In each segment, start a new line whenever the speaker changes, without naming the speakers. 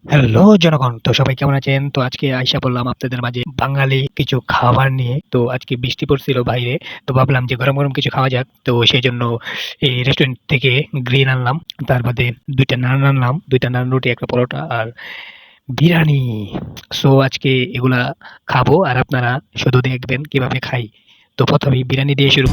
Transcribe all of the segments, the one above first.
Hello জনগণ, তো সবাই কেমন আছেন? তো আজকে আইসা পড়লাম আপনাদের মাঝে বাঙালি কিছু খাবার নিয়ে। তো আজকে বৃষ্টি পড়ছিল বাইরে। তো ভাবলাম যে গরম, গরম কিছু খাওয়া যাক। তো সেজন্য এই রেস্টুরেন্ট থেকে গ্রিল আনলাম। তার বাদে ২ টা নান আনলাম। ২ টা নান রুটি, ১ টা পরোটা আর বিরিয়ানি। সো আজকে এগুলা খাবো আর আপনারা শুধু দেখবেন কিভাবে খাই। তো ১ম এই বিরিয়ানি দিয়ে শুরু।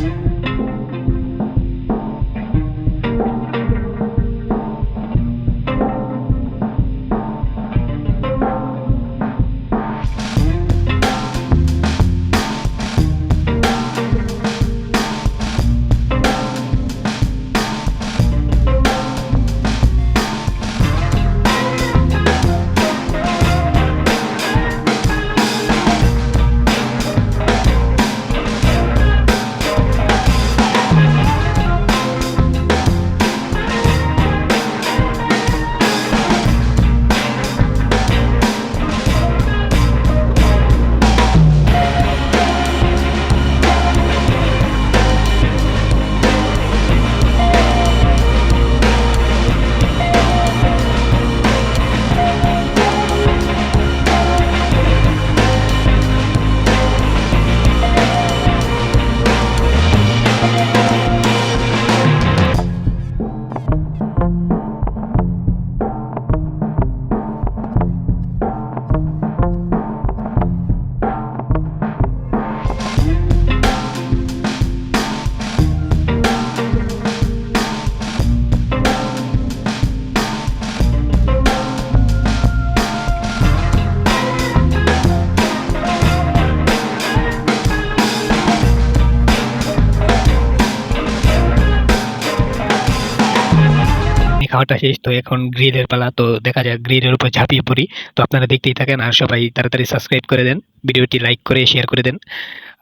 খাওয়াটা শেষ। তো এখন গ্রিলের পালা। তো দেখা যাক গ্রিলের উপর ঝাঁপিয়ে পড়ি। তো আপনারা দেখতেই থাকেন আর সবাই তাড়াতাড়ি সাবস্ক্রাইব করে দেন। ভিডিওটি লাইক করে শেয়ার করে দেন।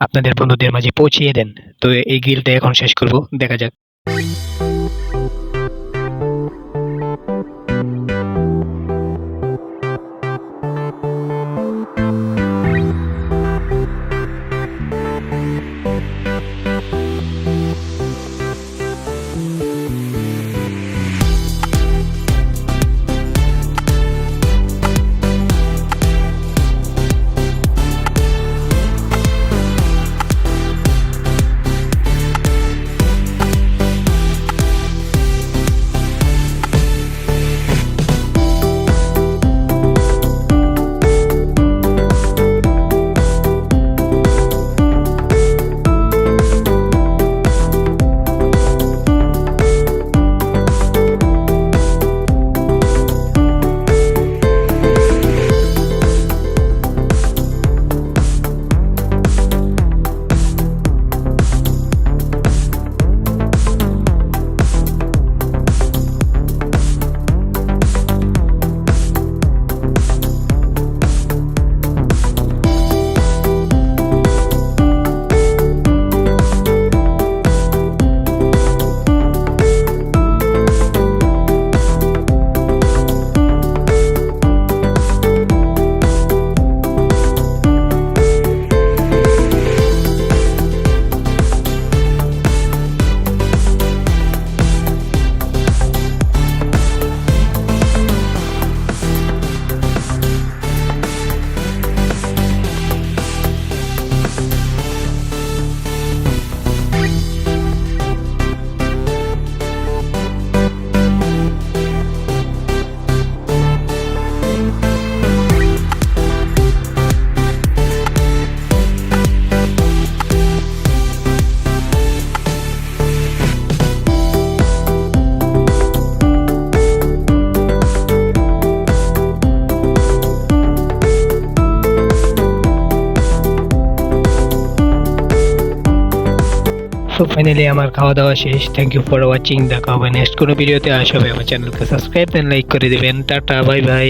আপনাদের বন্ধুদের মাঝে পৌঁছিয়ে দেন। তো এই গ্রিলটা এখন শেষ করব। দেখা যাক। সো ফাইনালি আমার খাওয়া-দাওয়া শেষ। Thank you for watching. দেখা হবে নেক্সট কোনো ভিডিওতে। আর সবাই আমার চ্যানেলকে সাবস্ক্রাইব এন্ড লাইক করে দিবেন। Tata, bye bye.